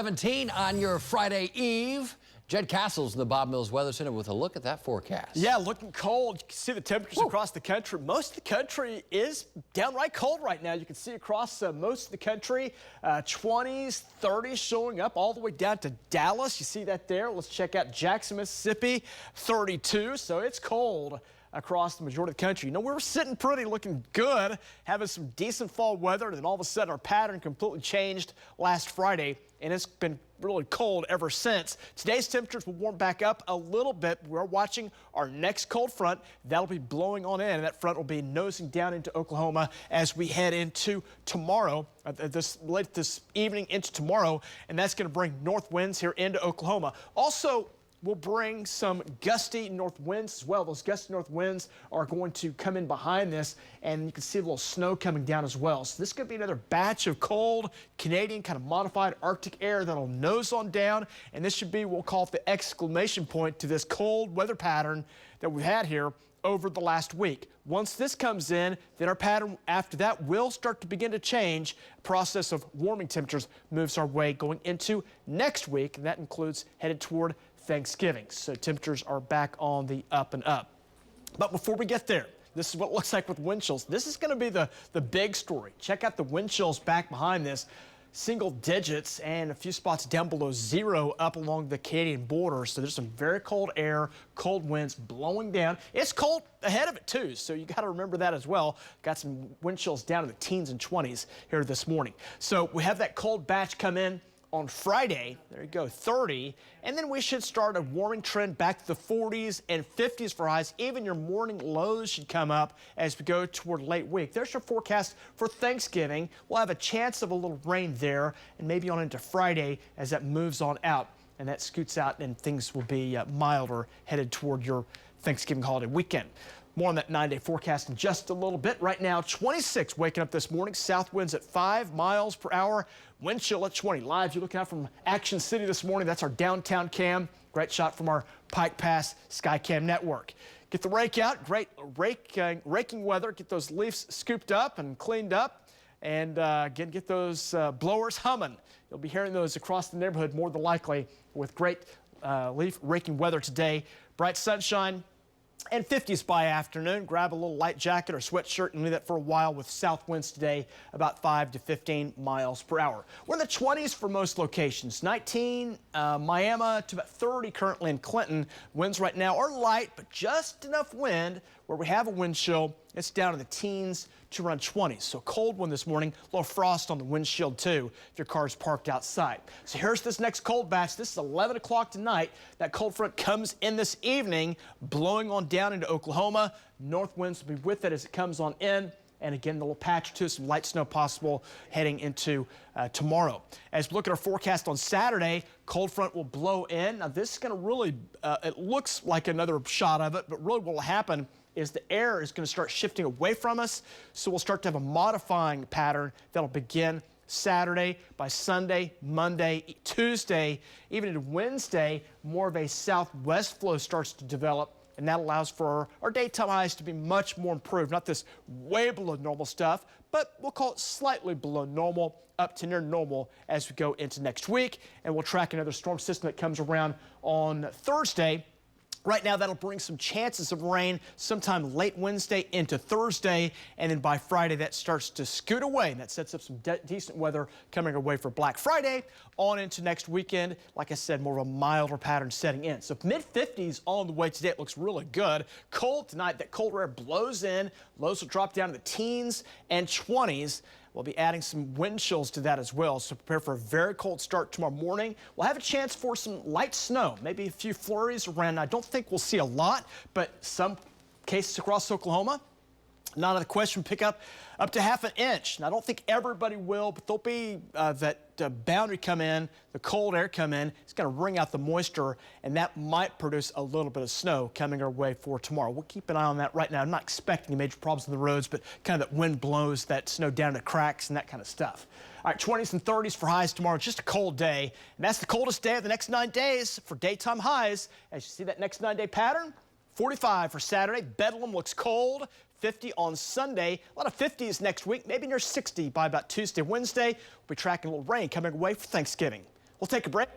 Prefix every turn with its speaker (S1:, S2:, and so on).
S1: 17 on your Friday Eve. Jed Castle's in the Bob Mills Weather Center with a look at that forecast.
S2: Yeah, looking cold. You can see the temperatures across the country. Most of the country is downright cold right now. You can see across most of the country, 20s, 30s showing up all the way down to Dallas. You see that there. Let's check out Jackson, Mississippi, 32. So it's cold across the majority of the country. You know, we were sitting pretty, looking good, having some decent fall weather, and then all of a sudden our pattern completely changed last Friday, and it's been really cold ever since. Today's temperatures will warm back up a little bit. We're watching our next cold front. That'll be blowing on in, and that front will be nosing down into Oklahoma as we head into tomorrow, late this evening into tomorrow, and that's going to bring north winds here into Oklahoma. Also, we'll bring some gusty north winds as well. Those gusty north winds are going to come in behind this, and you can see a little snow coming down as well. So this could be another batch of cold Canadian kind of modified Arctic air that'll nose on down, and this should be, we'll call it the exclamation point to this cold weather pattern that we've had here over the last week. Once this comes in, then our pattern after that will start to begin to change. Process of warming temperatures moves our way going into next week, and that includes headed toward Thanksgiving. So temperatures are back on the up and up. But before we get there, this is what it looks like with wind chills. This is going to be the big story. Check out the wind chills back behind this. Single digits and a few spots down below zero up along the Canadian border. So there's some very cold air, cold winds blowing down. It's cold ahead of it too, so you got to remember that as well. Got some wind chills down in the teens and 20s here this morning. So we have that cold batch come in on Friday. There you go, 30, and then we should start a warming trend back to the 40s and 50s for highs. Even your morning lows should come up as we go toward late week. There's your forecast for Thanksgiving. We'll have a chance of a little rain there, and maybe on into Friday as that moves on out and that scoots out, and things will be milder headed toward your Thanksgiving holiday weekend. More on that 9-day forecast in just a little bit. Right now, 26 waking up this morning. South winds at 5 miles per hour. Wind chill at 20. Live, you're looking out from Action City this morning. That's our downtown cam. Great shot from our Pike Pass Skycam network. Get the rake out. Great raking weather. Get those leaves scooped up and cleaned up. And again, get those blowers humming. You'll be hearing those across the neighborhood more than likely with great leaf raking weather today. Bright sunshine and 50s by afternoon. Grab a little light jacket or sweatshirt and leave that for a while with south winds today about 5 to 15 miles per hour. We're in the 20s for most locations. 19 Miami to about 30 currently in Clinton. Winds right now are light, but just enough wind where we have a wind chill. It's down in the teens to around 20s. So cold one this morning, a little frost on the windshield too if your car's parked outside. So here's this next cold batch. This is 11 o'clock tonight. That cold front comes in this evening, blowing on down into Oklahoma. North winds will be with it as it comes on in. And again, the little patch too, some light snow possible heading into tomorrow. As we look at our forecast on Saturday, cold front will blow in. Now this is going to really, it looks like another shot of it, but really what will happen is the air is going to start shifting away from us. So we'll start to have a modifying pattern that'll begin Saturday. By Sunday, Monday, Tuesday, even into Wednesday, more of a southwest flow starts to develop. And that allows for our daytime highs to be much more improved. Not this way below normal stuff, but we'll call it slightly below normal, up to near normal as we go into next week. And we'll track another storm system that comes around on Thursday. Right now, that'll bring some chances of rain sometime late Wednesday into Thursday, and then by Friday, that starts to scoot away, and that sets up some decent weather coming our way for Black Friday on into next weekend. Like I said, more of a milder pattern setting in. So mid-50s on the way today. It looks really good. Cold tonight. That cold air blows in. Lows will drop down to the teens and 20s. We'll be adding some wind chills to that as well, so prepare for a very cold start tomorrow morning. We'll have a chance for some light snow, maybe a few flurries around. I don't think we'll see a lot, but some cases across Oklahoma. Not out of the question, pick up to half an inch. Now, I don't think everybody will, but there'll be that boundary come in, the cold air come in. It's going to wring out the moisture, and that might produce a little bit of snow coming our way for tomorrow. We'll keep an eye on that right now. I'm not expecting major problems on the roads, but kind of that wind blows that snow down to cracks and that kind of stuff. All right, 20s and 30s for highs tomorrow. Just a cold day, and that's the coldest day of the next 9 days for daytime highs. As you see that next 9-day pattern, 45 for Saturday. Bedlam looks cold. 50 on Sunday. A lot of 50s next week, maybe near 60 by about Tuesday, Wednesday. We'll be tracking a little rain coming away for Thanksgiving. We'll take a break.